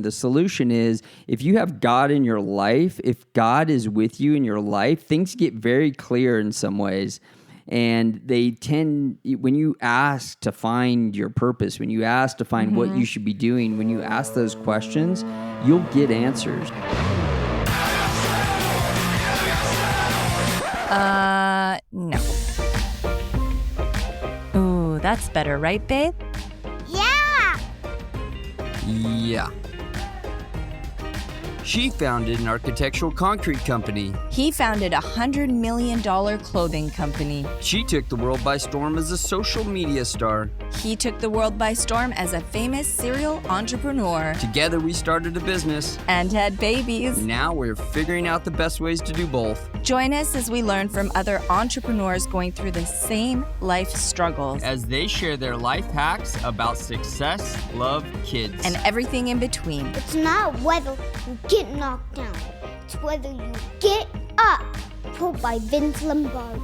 The solution is if you have God in your life, if God is with you in your life, things get very clear in some ways. And they tend, when you ask to find your purpose, when you ask to find what you should be doing, when you ask those questions, you'll get answers. No. Ooh, that's better, right, babe? Yeah. She founded an architectural concrete company. He founded a $100 million clothing company. She took the world by storm as a social media star. He took the world by storm as a famous serial entrepreneur. Together we started a business. And had babies. Now we're figuring out the best ways to do both. Join us as we learn from other entrepreneurs going through the same life struggles. As they share their life hacks about success, love, kids. And everything in between. It's not whether you get knocked down. It's whether you get up. Quote by Vince Lombardi.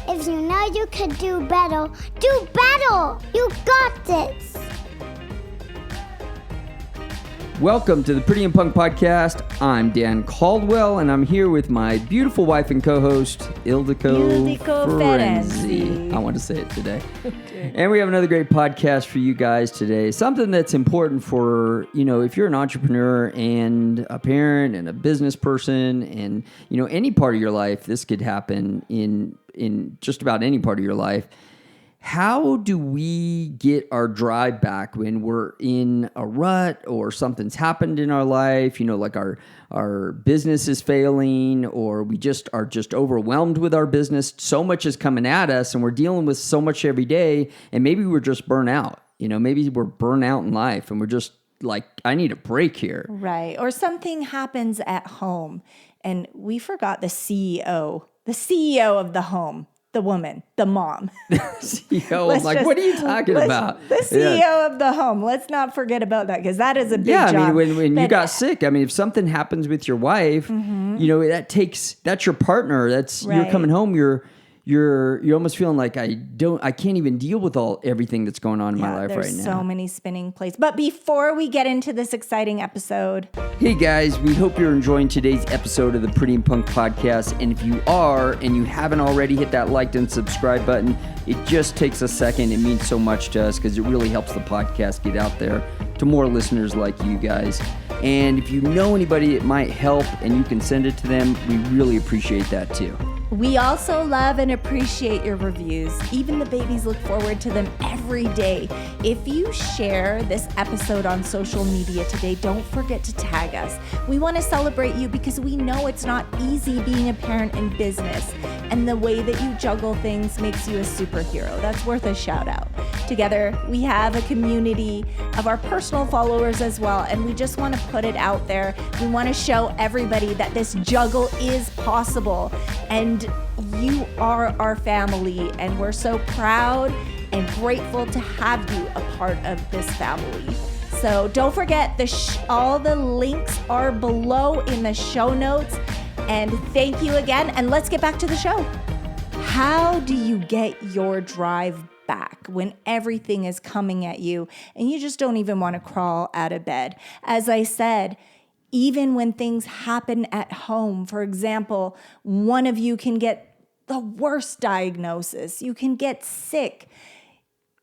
If you know you can do better, do better. You got this. Welcome to the Pretty and Punk Podcast. I'm Dan Caldwell, and I'm here with my beautiful wife and co-host, Ildiko Ferenczi. I want to say it today. Okay. And we have another great podcast for you guys today. Something that's important for, if you're an entrepreneur and a parent and a business person and, any part of your life, this could happen in just about any part of your life. How do we get our drive back when we're in a rut or something's happened in our life, like our business is failing or we are just overwhelmed with our business. So much is coming at us and we're dealing with so much every day and maybe we're just burnt out. Maybe we're burnt out in life and we're just like, I need a break here. Right. Or something happens at home and we forgot the CEO of the home. The woman, the mom. CEO, I'm like, what are you talking about? The CEO of the home. Let's not forget about that because that is a big job. Yeah, I mean, when you got sick, if something happens with your wife, that's your partner. That's right. You're coming home. You're almost feeling like I can't even deal with everything that's going on in my life right now. There's so many spinning plates. But before we get into this exciting episode. Hey guys, we hope you're enjoying today's episode of the Pretty and Punk Podcast. And if you are, and you haven't already, hit that like and subscribe button. It just takes a second. It means so much to us because it really helps the podcast get out there to more listeners like you guys. And if you know anybody it might help and you can send it to them, we really appreciate that too. We also love and appreciate your reviews. Even the babies look forward to them every day. If you share this episode on social media today, don't forget to tag us. We want to celebrate you because we know it's not easy being a parent in business. And the way that you juggle things makes you a superhero. That's worth a shout out. Together, we have a community of our personal followers as well. And we just want to put it out there. We want to show everybody that this juggle is possible. And you are our family, and we're so proud and grateful to have you a part of this family. So don't forget, all the links are below in the show notes. And thank you again, and let's get back to the show. How do you get your drive back when everything is coming at you and you just don't even want to crawl out of bed? As I said, even when things happen at home, for example, one of you can get the worst diagnosis. You can get sick.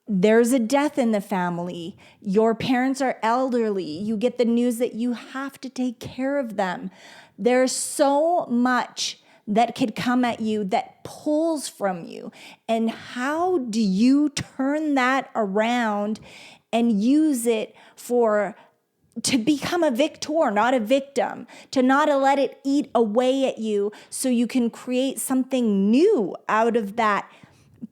There's a death in the family. Your parents are elderly. You get the news that you have to take care of them. There's so much that could come at you that pulls from you. And how do you turn that around and use it to become a victor, not a victim, to not let it eat away at you so you can create something new out of that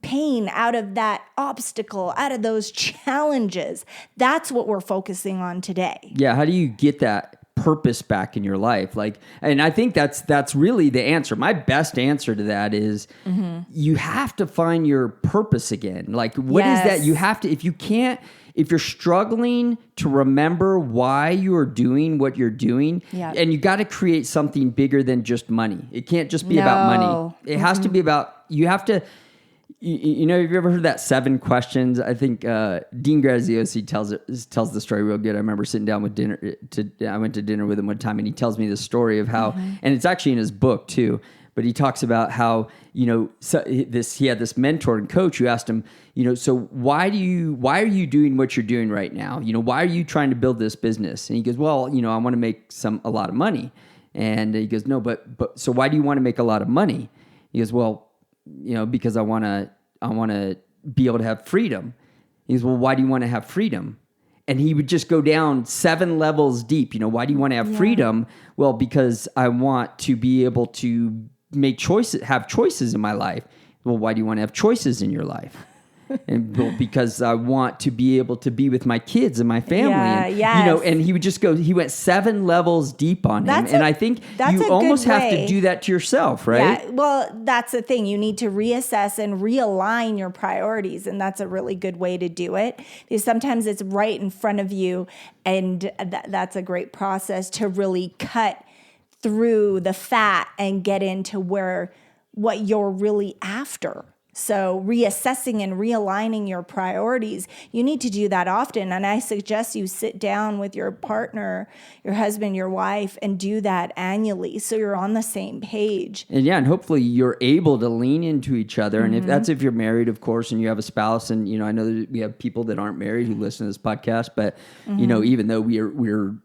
pain, out of that obstacle, out of those challenges? That's what we're focusing on today. Yeah, how do you get that purpose back in your life? And I think that's really the answer. My best answer to that is you have to find your purpose again. What is that? You have to, if you're struggling to remember why you're doing what you're doing, and you got to create something bigger than just money. It can't just be about money. It has to be about, you have to you know, have you ever heard that 7 questions? I think Dean Graziosi tells the story real good. I remember sitting down with I went to dinner with him one time, and he tells me the story of how, and it's actually in his book too, but he talks about how, you know, he had this mentor and coach who asked him, you know, so why are you doing what you're doing right now? You know, why are you trying to build this business? And he goes, well, you know, I want to make a lot of money. And he goes, no, but so why do you want to make a lot of money? He goes, well, you know, because I want to be able to have freedom. He goes, well, why do you want to have freedom? And he would just go down 7 levels deep. You know, why do you want to have freedom? Well, because I want to be able to make choices, have choices in my life. Well, why do you want to have choices in your life? And well, because I want to be able to be with my kids and my family. Yeah, and, yes. You know, and he would just go, he went 7 levels deep on him. And I think you almost have to do that to yourself, right? Yeah, well, that's the thing. You need to reassess and realign your priorities. And that's a really good way to do it. Because sometimes it's right in front of you. And that's a great process to really cut through the fat and get into what you're really after. So reassessing and realigning your priorities, you need to do that often. And I suggest you sit down with your partner, your husband, your wife, and do that annually so you're on the same page. And hopefully you're able to lean into each other. And if you're married, of course, and you have a spouse, and, you know, I know that we have people that aren't married who listen to this podcast, but, you know, even though we're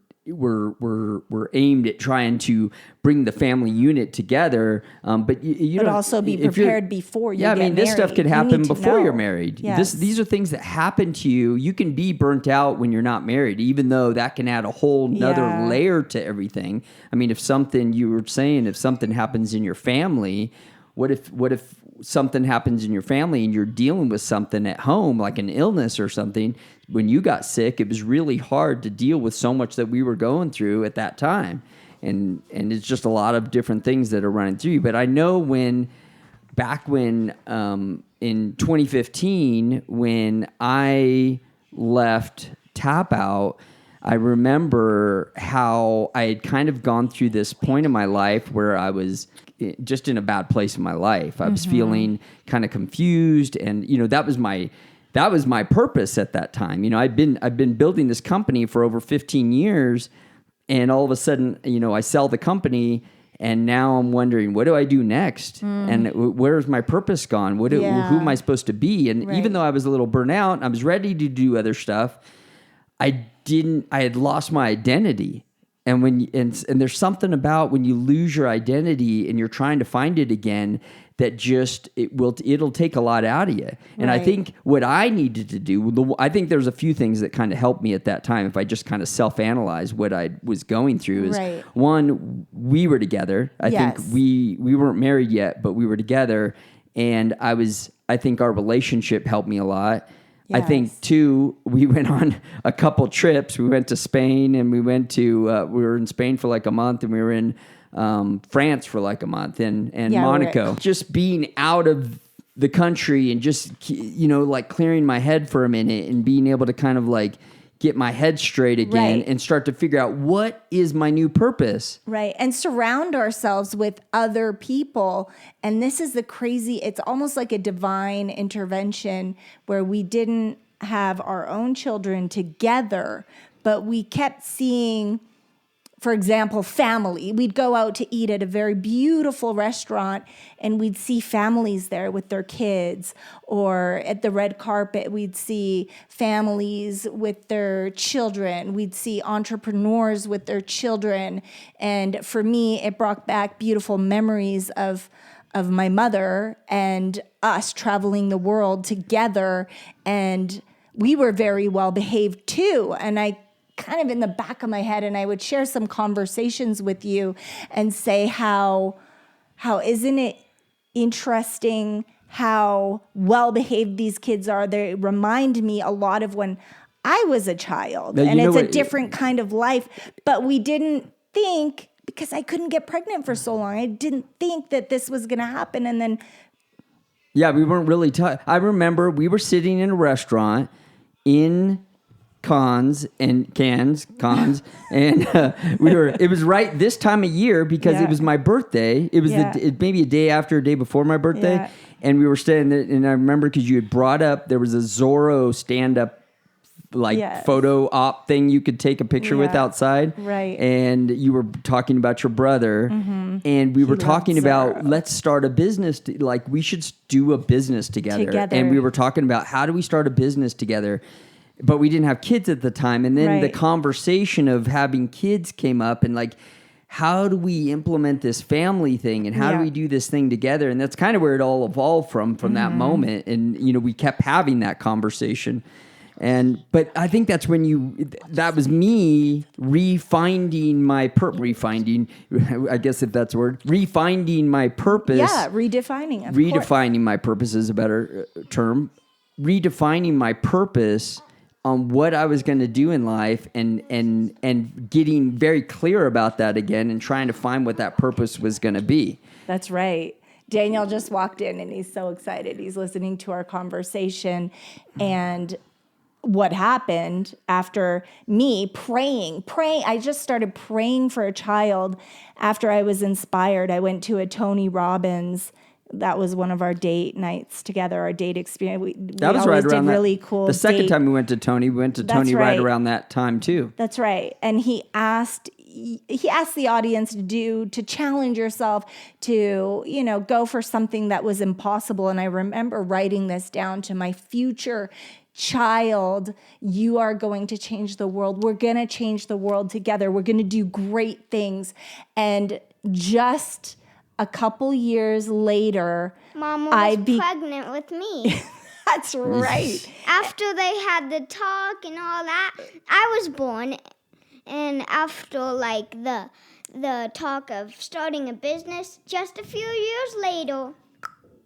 aimed at trying to bring the family unit together, but you But don't, also be prepared before you get married. this stuff could happen before you're married. Yes. These are things that happen to you. You can be burnt out when you're not married, even though that can add a whole nother layer to everything. I mean, if something happens in your family, what if something happens in your family and you're dealing with something at home, like an illness or something? When you got sick, it was really hard to deal with so much that we were going through at that time. And it's just a lot of different things that are running through you. But I know back when in 2015, when I left Tap Out, I remember how I had kind of gone through this point in my life where I was just in a bad place in my life. I was feeling kind of confused, and, you know, that was my purpose at that time. You know, I've been building this company for over 15 years, and all of a sudden, you know, I sell the company, and now I'm wondering, what do I do next? And where's my purpose gone? Who am I supposed to be? And even though I was a little burnt out, and I was ready to do other stuff, I had lost my identity. And there's something about when you lose your identity and you're trying to find it again, that just it'll take a lot out of you. And I think what I needed to do, I think there's a few things that kind of helped me at that time. If I just kind of self-analyze what I was going through, is one, we were together. I think we weren't married yet, but we were together, and I think our relationship helped me a lot. Yes. I think, too, we went on a couple trips. We went to Spain, and we were in Spain for like a month, and we were in France for like a month, and Monaco. Right. Just being out of the country and just, you know, like clearing my head for a minute and being able to kind of like get my head straight again and start to figure out what is my new purpose. Right. And surround ourselves with other people. And this is it's almost like a divine intervention where we didn't have our own children together, but we kept seeing, for example, family. We'd go out to eat at a very beautiful restaurant, and we'd see families there with their kids, or at the red carpet, we'd see families with their children. We'd see entrepreneurs with their children. And for me, it brought back beautiful memories of my mother and us traveling the world together. And we were very well behaved too. And I kind of in the back of my head, and I would share some conversations with you and say how isn't it interesting how well behaved these kids are? They remind me a lot of when I was a child, and it's a different kind of life. But we didn't think, because I couldn't get pregnant for so long, I didn't think that this was going to happen. And then, we weren't really. I remember we were sitting in a restaurant in cons, and it was right this time of year because it was my birthday. It was maybe a day after, a day before my birthday. Yeah. And we were staying there, and I remember because you had brought up, there was a Zorro stand-up photo op thing you could take a picture with outside. Right. And you were talking about your brother. And we were talking about, let's start a business. We should do a business together. And we were talking about, how do we start a business together? But we didn't have kids at the time. And then the conversation of having kids came up, and how do we implement this family thing, and how do we do this thing together? And that's kind of where it all evolved from that moment. And, we kept having that conversation. But I think that's when that was me refinding my I guess if that's a word, refinding my purpose. Yeah, redefining. Redefining my purpose is a better term. Redefining my purpose on what I was going to do in life, and getting very clear about that again, and trying to find what that purpose was going to be. That's right. Daniel just walked in and he's so excited. He's listening to our conversation, and what happened after me praying. I just started praying for a child after I was inspired. I went to a Tony Robbins. That was one of our date nights together, our date experience. We that was right around really cool. The second time we went to Tony right around that time too. That's right. And he asked the audience to challenge yourself to, go for something that was impossible. And I remember writing this down to my future child: you are going to change the world. We're going to change the world together. We're going to do great things. And just a couple years later, Mama was pregnant with me. That's right. After they had the talk and all that, I was born. And after the talk of starting a business, just a few years later,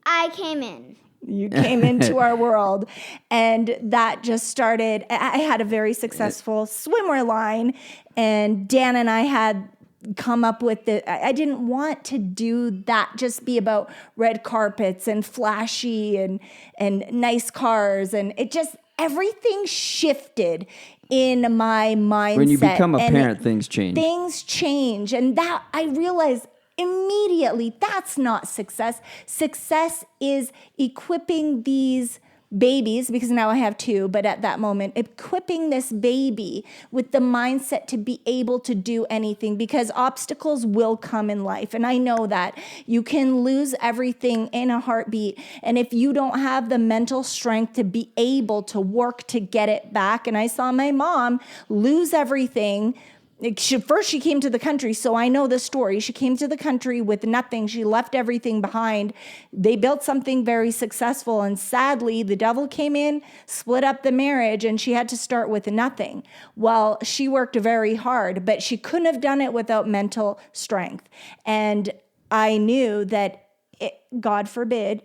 I came in. You came into our world, and that just started. I had a very successful swimwear line, and Dan and I had come up with I didn't want to do that, just be about red carpets and flashy and nice cars, and it just, everything shifted in my mindset. When you become a parent, things change. Things change, and that I realized immediately, that's not success. Success is equipping these babies, because now I have two, but at that moment, equipping this baby with the mindset to be able to do anything, because obstacles will come in life. And I know that you can lose everything in a heartbeat. And if you don't have the mental strength to be able to work to get it back, and I saw my mom lose everything. First, she came to the country, so I know the story. She came to the country with nothing. She left everything behind. They built something very successful, and sadly, the devil came in, split up the marriage, and she had to start with nothing. Well, she worked very hard, but she couldn't have done it without mental strength. And I knew that, God forbid,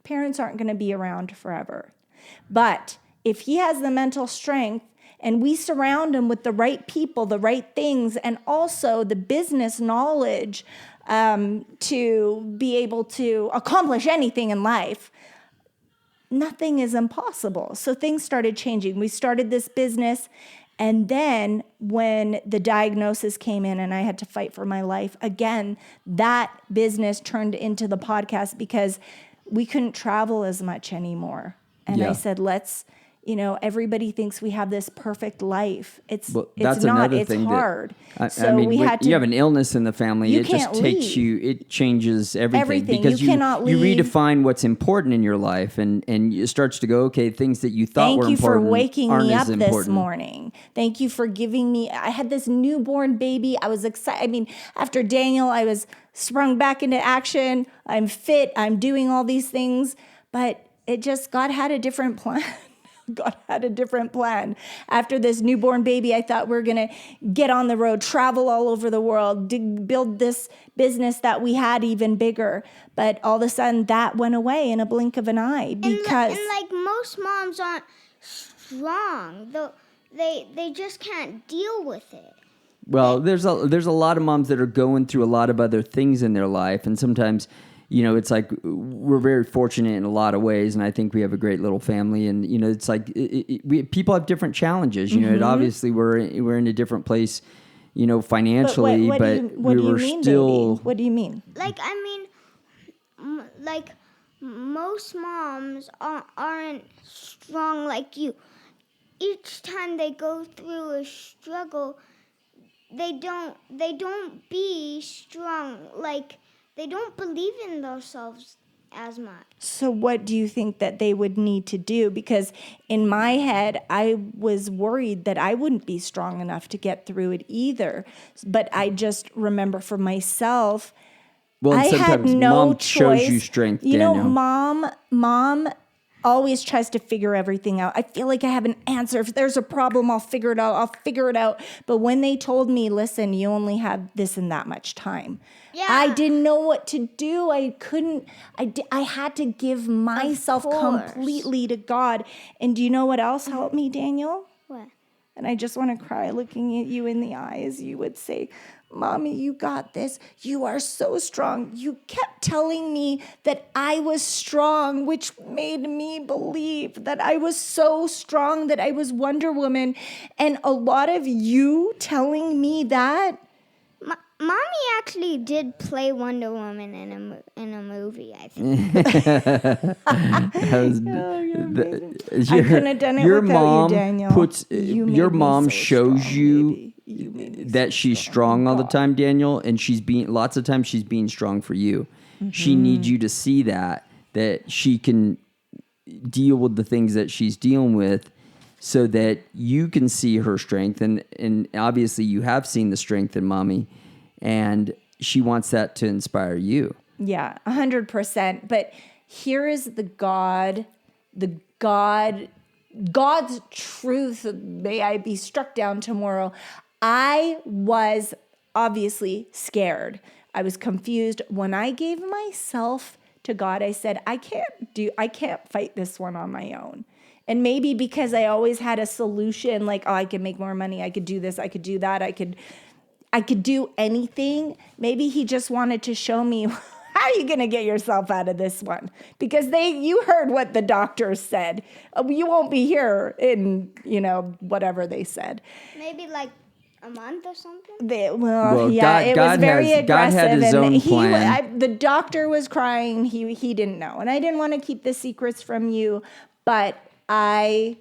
parents aren't going to be around forever. But if he has the mental strength, and we surround him with the right people, the right things, and also the business knowledge to be able to accomplish anything in life, nothing is impossible. So things started changing. We started this business, and then when the diagnosis came in and I had to fight for my life, again, that business turned into the podcast because we couldn't travel as much anymore. And I said, everybody thinks we have this perfect life. It's not. It's hard. You have an illness in the family. It changes everything. Because you redefine what's important in your life, and it starts to go, okay, things that you thought were important. Thank you for waking me up this morning. Thank you for giving me. I had this newborn baby. I was excited. After Daniel, I was sprung back into action. I'm fit. I'm doing all these things, but God had a different plan. God had a different plan. After this newborn baby, I thought we're going to get on the road, travel all over the world, build this business that we had even bigger. But all of a sudden, that went away in a blink of an eye because... And most moms aren't strong. They just can't deal with it. Well, there's a lot of moms that are going through a lot of other things in their life, and sometimes it's like we're very fortunate in a lot of ways, and I think we have a great little family. And it's like people have different challenges. It obviously we're in a different place, financially, but we were still. Baby? What do you mean? Like like most moms aren't strong like you. Each time they go through a struggle, they don't be strong. Like, they don't believe in themselves as much. So what do you think that they would need to do? Because in my head, I was worried that I wouldn't be strong enough to get through it either. But I just remember for myself, well, I had no mom choice. Shows you strength, Daniel. Mom always tries to figure everything out. I feel like I have an answer. If there's a problem, I'll figure it out. But when they told me, listen, you only have this and that much time, I didn't know what to do. I had to give myself completely to God. And do you know what else helped me, Daniel? What? And I just want to cry looking at you in the eyes. You would say, Mommy, you got this. You are so strong. You kept telling me that I was strong, which made me believe that I was so strong, that I was Wonder Woman. And a lot of you telling me that. Mommy actually did play Wonder Woman in a movie, I think. I couldn't have done it without you, Daniel. Your mom shows you that she's strong all the time, Daniel, and lots of times she's being strong for you. Mm-hmm. She needs you to see that she can deal with the things that she's dealing with, so that you can see her strength. And obviously you have seen the strength in Mommy, and she wants that to inspire you. Yeah, 100%. But here is God's truth. May I be struck down tomorrow. I was obviously scared. I was confused. When I gave myself to God, I said, I can't fight this one on my own. And maybe because I always had a solution, like, I could make more money, I could do this, I could do that, I could do anything. Maybe he just wanted to show me, how are you going to get yourself out of this one? Because you heard what the doctors said. You won't be here in, whatever they said. Maybe like a month or something? It was very aggressive. God had his own plan. The doctor was crying. He didn't know. And I didn't want to keep the secrets from you, but I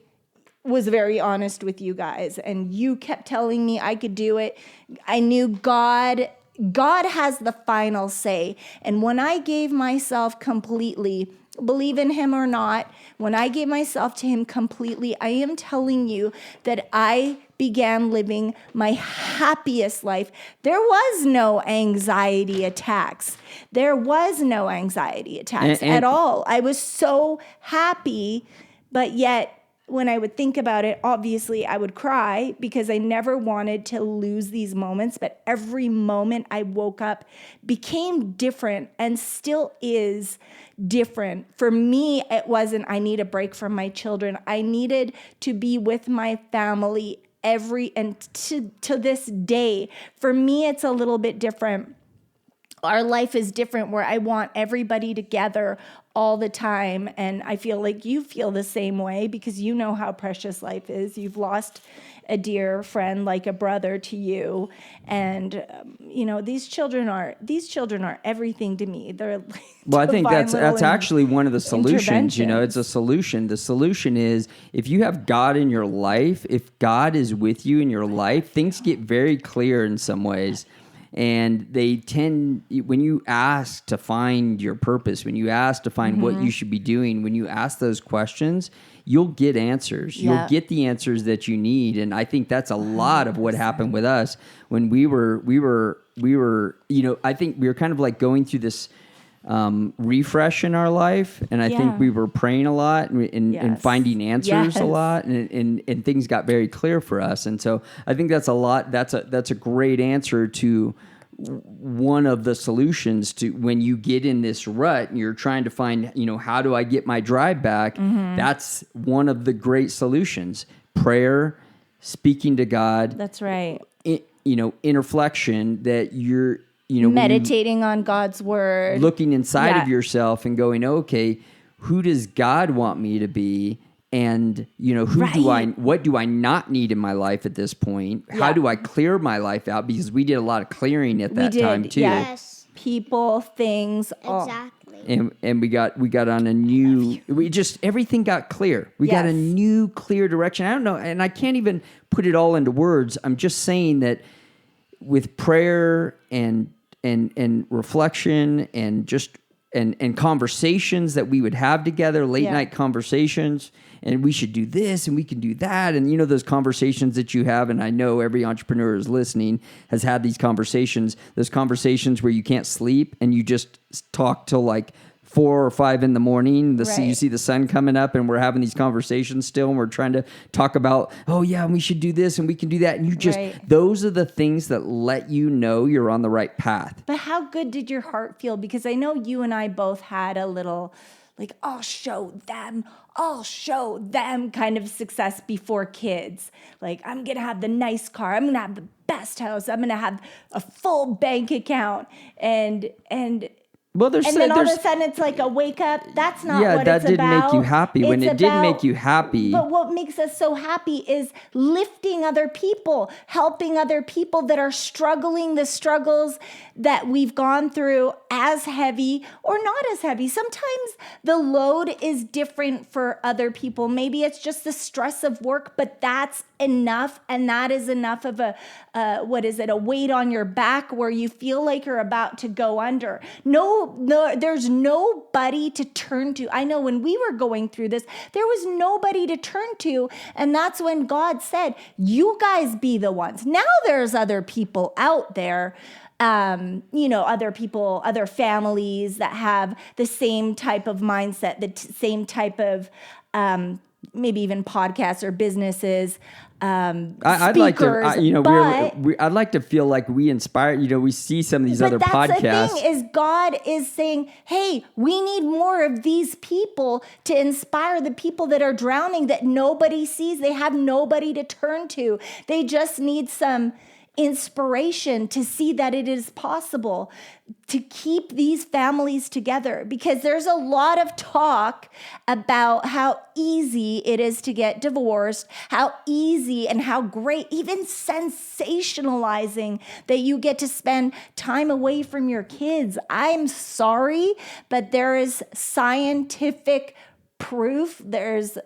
was very honest with you guys, and you kept telling me I could do it. I knew God has the final say. And when I gave myself completely, believe in him or not, when I gave myself to him completely, I am telling you that I began living my happiest life. There was no anxiety attacks. At all. I was so happy, but yet when I would think about it, obviously I would cry because I never wanted to lose these moments. But every moment I woke up became different and still is different. For me, it wasn't, I need a break from my children. I needed to be with my family to this day. For me, it's a little bit different. Our life is different, where I want everybody together all the time. And I feel like you feel the same way, because you know how precious life is. You've lost a dear friend, like a brother to you. And, these children are everything to me. They're well, I think that's actually one of the solutions. It's a solution. The solution is, if you have God in your life, if God is with you in your life, things get very clear in some ways. And they tend, when you ask to find your purpose, when you ask to find what you should be doing, when you ask those questions, you'll get answers. Yeah. You'll get the answers that you need. And I think that's a lot of what happened with us when we were, I think we were kind of like going through this refresh in our life. And I think we were praying a lot and finding answers a lot, and things got very clear for us. And so I think that's a great answer to one of the solutions to when you get in this rut and you're trying to find, how do I get my drive back? Mm-hmm. That's one of the great solutions. Prayer, speaking to God. That's right. In reflection, that you're meditating on God's word, looking inside of yourself and going, okay, who does God want me to be? And, what do I not need in my life at this point? How do I clear my life out? Because we did a lot of clearing at that time too. Yes. People, things, all. Exactly. And we got on a new, everything got clear. We got a new clear direction. I don't know. And I can't even put it all into words. I'm just saying that with prayer and reflection and just, and conversations that we would have together, late night conversations, and we should do this and we can do that. And those conversations that you have, and I know every entrepreneur is listening has had these conversations, those conversations where you can't sleep and you just talk till like 4 or 5 in the morning. You see the sun coming up and we're having these conversations still and we're trying to talk about, oh yeah, we should do this and we can do that. And you just, those are the things that let you know you're on the right path. But how good did your heart feel? Because I know you and I both had a little like, I'll show them kind of success before kids. Like, I'm going to have the nice car. I'm going to have the best house. I'm going to have a full bank account. And then all of a sudden it's like a wake up. That's not what it's about. Yeah, that didn't make you happy. When it didn't make you happy. But what makes us so happy is lifting other people, helping other people that are struggling the struggles that we've gone through, as heavy or not as heavy. Sometimes the load is different for other people. Maybe it's just the stress of work, but that's enough. And that is enough of a weight on your back where you feel like you're about to go under. No, there's nobody to turn to. I know when we were going through this, there was nobody to turn to. And that's when God said, you guys be the ones. Now there's other people out there, other people, other families that have the same type of mindset, the same type of, maybe even podcasts or businesses, I'd like to, I'd like to feel like we inspire, we see some of these other podcasts. The thing is, God is saying, hey, we need more of these people to inspire the people that are drowning that nobody sees. They have nobody to turn to. They just need some inspiration to see that it is possible to keep these families together, because there's a lot of talk about how easy it is to get divorced, how easy and how great, even sensationalizing that you get to spend time away from your kids. I'm sorry, but there is scientific proof. There's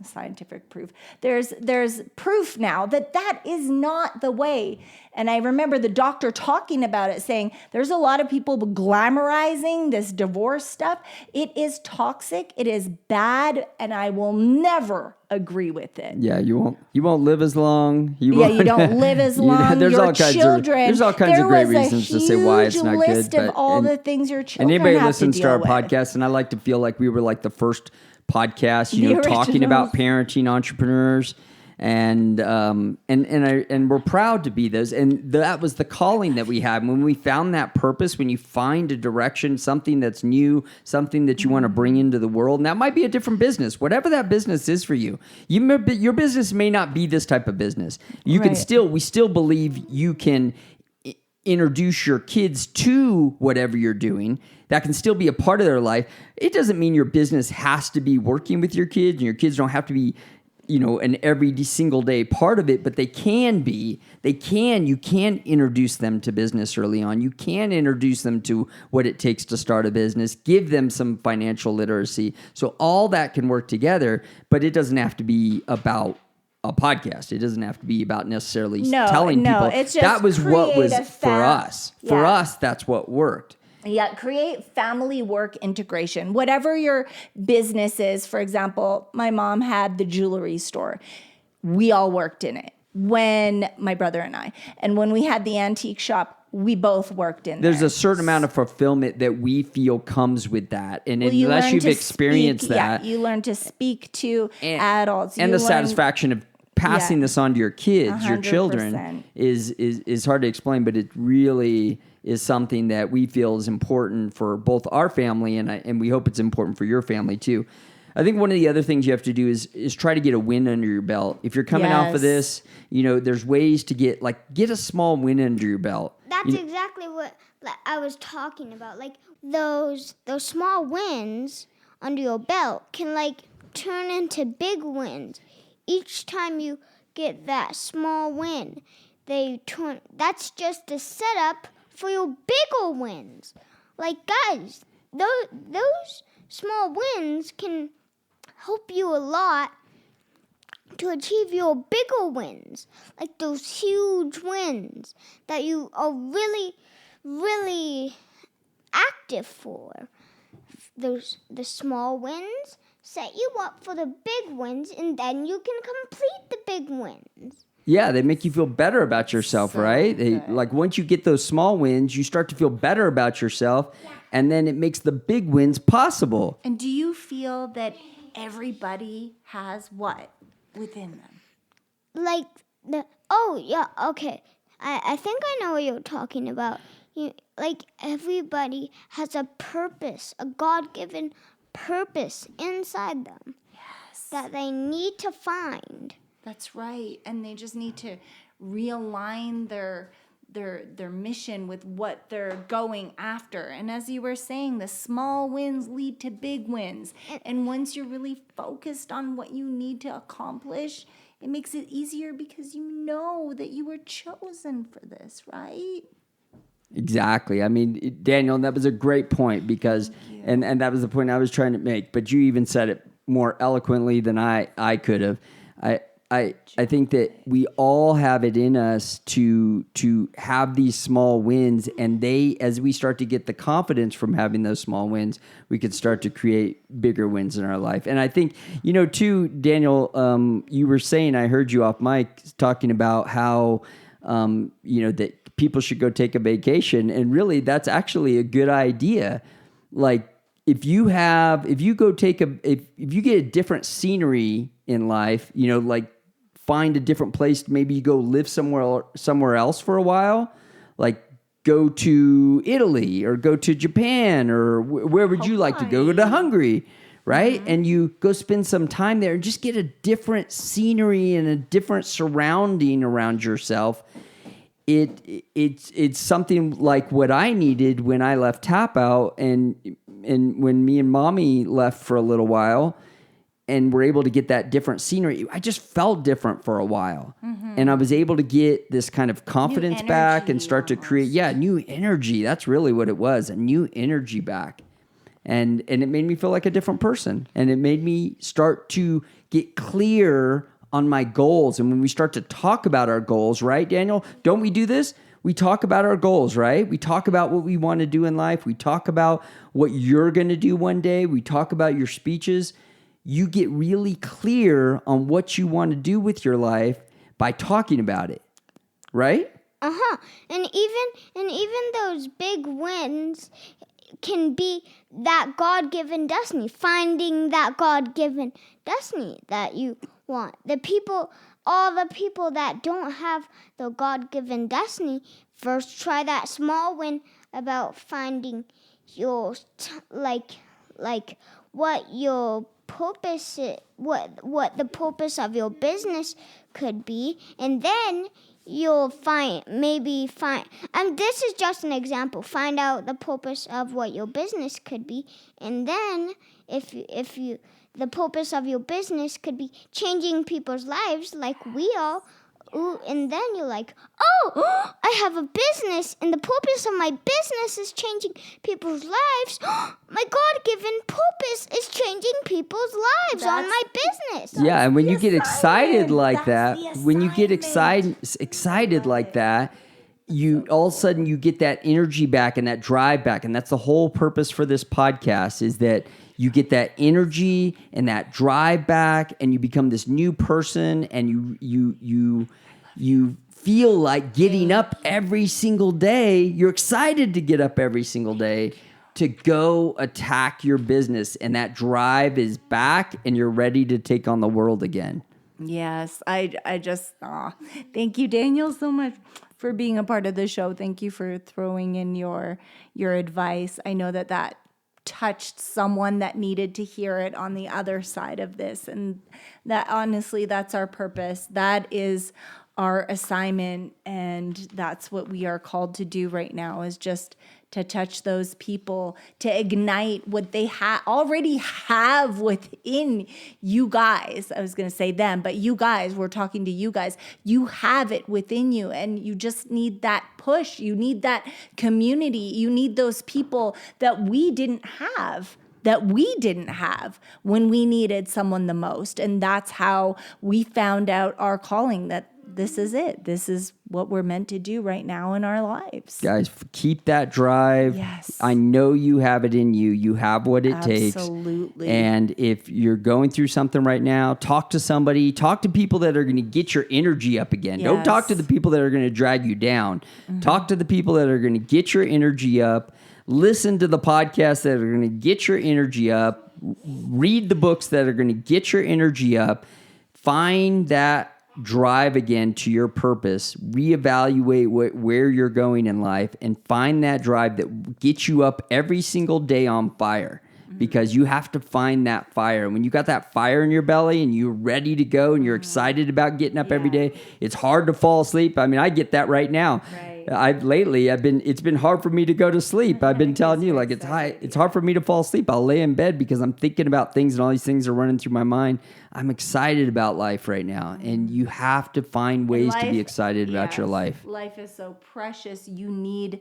scientific proof. There's proof now that is not the way. And I remember the doctor talking about it, saying there's a lot of people glamorizing this divorce stuff. It is toxic. It is bad, and I will never agree with it. Yeah, you won't live as long. You don't live as long. There's your all kinds children. There's all kinds of great reasons to say why it's not good. There was a huge list of all the things your children have to deal with. And anybody listens to our podcast, and I like to feel like we were like the first podcast, talking about parenting entrepreneurs. And we're proud to be those. And that was the calling that we had. When we found that purpose, when you find a direction, something that's new, something that you want to bring into the world, and that might be a different business, whatever that business is for you. Your business may not be this type of business. We still believe you can introduce your kids to whatever you're doing. That can still be a part of their life. It doesn't mean your business has to be working with your kids, and your kids don't have to be an every single day part of it, but they can be. You can introduce them to business early on. You can introduce them to what it takes to start a business, give them some financial literacy. So all that can work together, but it doesn't have to be about a podcast. It doesn't have to be about necessarily telling people. It's just that was what was for us. For us, that's what worked. Yeah, create family work integration. Whatever your business is, for example, my mom had the jewelry store. We all worked in it. When my brother and I, and when we had the antique shop, we both worked in There's a certain amount of fulfillment that we feel comes with that. And unless you've experienced that. Yeah, you learn to speak to adults. And the satisfaction of passing this on to your kids, 100%. Your children, is hard to explain, but it really is something that we feel is important for both our family and we hope it's important for your family too. I think one of the other things you have to do is try to get a win under your belt. If you're coming off of this, there's ways to get a small win under your belt. That's exactly what I was talking about. Like those small wins under your belt can like turn into big wins. Each time you get that small win, that's just the setup for your bigger wins. Like guys, those small wins can help you a lot to achieve your bigger wins, like those huge wins that you are really, really active for. The small wins set you up for the big wins, and then you can complete the big wins. Yeah, they make you feel better about yourself, right? Like once you get those small wins, you start to feel better about yourself, and then it makes the big wins possible. And do you feel that everybody has what within them? Like okay. I think I know what you're talking about. Like everybody has a purpose, a God-given purpose inside them. Yes. That they need to find. That's right. And they just need to realign their mission with what they're going after. And as you were saying, the small wins lead to big wins. And once you're really focused on what you need to accomplish, it makes it easier because you know that you were chosen for this, right? Exactly. I mean, Daniel, that was a great point because, and that was the point I was trying to make, but you even said it more eloquently than I could have. I think that we all have it in us to have these small wins, and as we start to get the confidence from having those small wins, we could start to create bigger wins in our life. And I think, too, Daniel, you were saying, I heard you off mic talking about how, that people should go take a vacation, and really that's actually a good idea. Like if you get a different scenery in life, like find a different place, maybe you go live somewhere else for a while, like go to Italy or go to Japan or where would you like to go? Go to Hungary, right? Mm-hmm. And you go spend some time there and just get a different scenery and a different surrounding around yourself. It's something like what I needed when I left Tap Out and when me and Mommy left for a little while and were able to get that different scenery. I just felt different for a while. Mm-hmm. And I was able to get this kind of confidence back and start to create, new energy. That's really what it was, a new energy back. And it made me feel like a different person. And it made me start to get clear on my goals. And when we start to talk about our goals, right, Daniel? Don't we do this? We talk about our goals, right? We talk about what we want to do in life. We talk about what you're going to do one day. We talk about your speeches. You get really clear on what you want to do with your life by talking about it, right? Uh-huh. And even those big wins can be that God-given destiny, finding that God-given destiny that you want. All the people that don't have the God-given destiny, first try that small win about finding your what your purpose is, what the purpose of your business could be, and then you'll find, and this is just an example, find out the purpose of what your business could be, and then if you the purpose of your business could be changing people's lives like we are. Ooh, and then you're like, I have a business, and the purpose of my business is changing people's lives. My God-given purpose is changing people's lives on my business. Yeah, and when you get excited like that, when you get excited like that, you all of a sudden you get that energy back and that drive back, and that's the whole purpose for this podcast, is that you get that energy and that drive back, and you become this new person, and you feel like getting up every single day. You're excited to get up every single day to go attack your business, and that drive is back, and you're ready to take on the world again. Yes, I just thank you, Daniel, so much for being a part of the show. Thank you for throwing in your advice. I know that touched someone that needed to hear it on the other side of this, and that honestly, that's our purpose. That is our assignment, and that's what we are called to do right now, is just to touch those people, to ignite what they already have within you guys. I was going to say them, but you guys, we're talking to you guys. You have it within you, and you just need that push. You need that community. You need those people that we didn't have when we needed someone the most. And that's how we found out our calling, that this is it. This is what we're meant to do right now in our lives. Guys, keep that drive. Yes. I know you have it in you. You have what it takes. Absolutely. And if you're going through something right now, talk to somebody. Talk to people that are going to get your energy up again. Yes. Don't talk to the people that are going to drag you down. Talk to the people that are going to get your energy up. Listen to the podcasts that are going to get your energy up. Read the books that are going to get your energy up. Find that drive again to your purpose. Reevaluate where you're going in life, and find that drive that gets you up every single day on fire. Because you have to find that fire. And when you got that fire in your belly and you're ready to go and you're excited about getting up every day, it's hard to fall asleep. I mean, I get that right now. Right. It's been hard for me to go to sleep. I've been telling you, like, it's hard for me to fall asleep. I'll lay in bed because I'm thinking about things and all these things are running through my mind. I'm excited about life right now. And you have to find ways to be excited about your life. Life is so precious. You need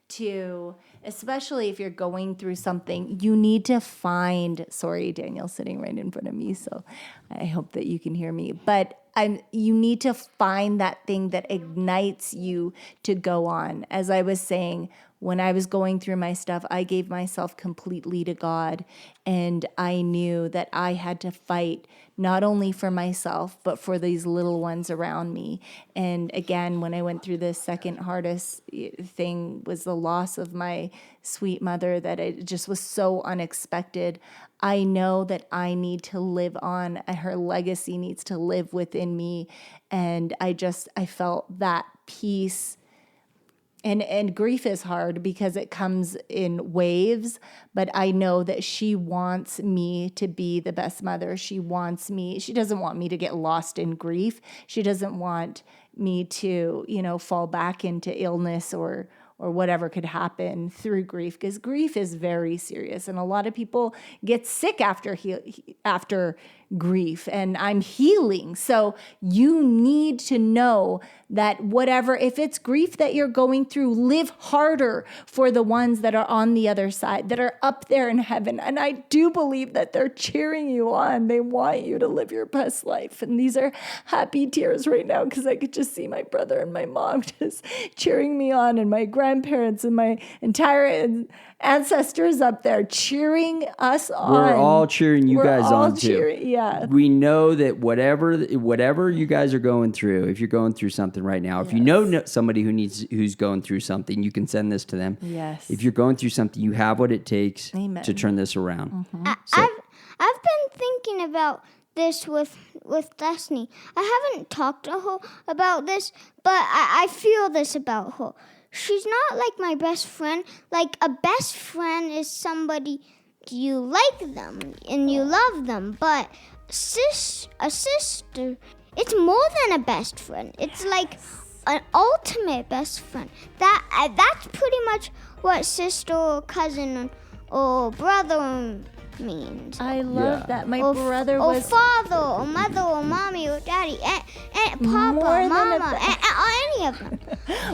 to, especially if you're going through something, you need to find, sorry, Daniel's sitting right in front of me, so I hope that you can hear me, but you need to find that thing that ignites you to go on. As I was saying, when I was going through my stuff, I gave myself completely to God, and I knew that I had to fight not only for myself, but for these little ones around me. And again, when I went through the second hardest thing was the loss of my sweet mother, that it just was so unexpected. I know that I need to live on. Her legacy needs to live within me. And I felt that peace. And grief is hard because it comes in waves, but I know that she wants me to be the best mother. She doesn't want me to get lost in grief. She doesn't want me to, fall back into illness or whatever could happen through grief, because grief is very serious. And a lot of people get sick after grief, and I'm healing. So you need to know that if it's grief that you're going through, live harder for the ones that are on the other side, that are up there in heaven. And I do believe that they're cheering you on. They want you to live your best life. And these are happy tears right now, because I could just see my brother and my mom just cheering me on, and my grandparents and my entire ancestors up there cheering us on. We're all cheering you guys on too. Yeah. We know that whatever you guys are going through, if you're going through something right now, if you know somebody who's going through something, you can send this to them. Yes. If you're going through something, you have what it takes to turn this around. Mm-hmm. I've been thinking about this with Destiny. I haven't talked to her about this, but I feel this about her. She's not like my best friend. Like, a best friend is somebody you like them and you love them. But a sister, it's more than a best friend. It's like an ultimate best friend. That's pretty much what sister or cousin or brother means. I love that. My brother was... Or father, or mother, or mommy, or daddy, and papa, mama, any of them.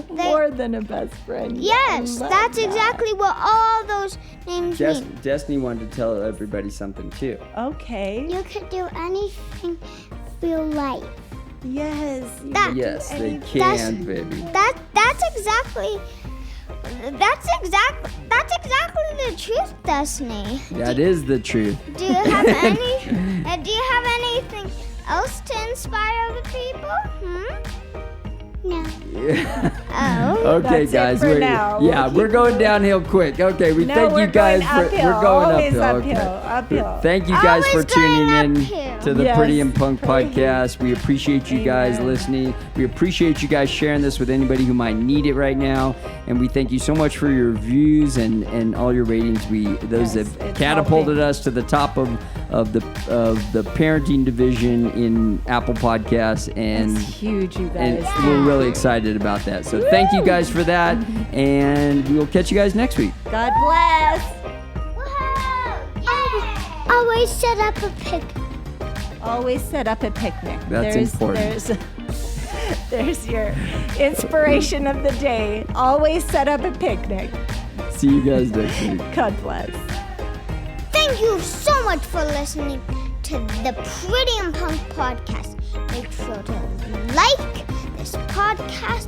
More than a best friend. Yes, that's exactly what all those names mean. Destiny wanted to tell everybody something too. Okay. You could do anything for your life. Yes. Yes, they can, baby. That's exactly the truth, Destiny. That is the truth. Do you have anything else to inspire other people? No. Yeah. Oh. Okay, That's guys. it for now. We're going downhill quick. Okay, we thank you guys we're going uphill. Thank you guys for tuning in to the Pretty and Punk podcast. We appreciate you guys listening. We appreciate you guys sharing this with anybody who might need it right now. And we thank you so much for your reviews and all your ratings. Those have catapulted us to the top of of the parenting division in Apple Podcasts, and That's huge, you and guys. we're really excited about that. So thank you guys for that, and we'll catch you guys next week. God bless. Always set up a picnic. Always set up a picnic. That's important. There's your inspiration of the day. Always set up a picnic. See you guys next week. God bless. Thank you so much for listening to the Pretty and Punk podcast. Make sure to like this podcast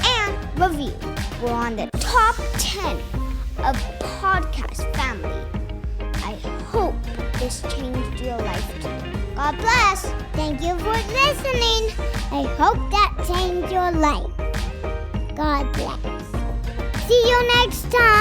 and review. We're on the top 10 of podcast family. I hope this changed your life too. God bless. Thank you for listening. I hope that changed your life. God bless. See you next time.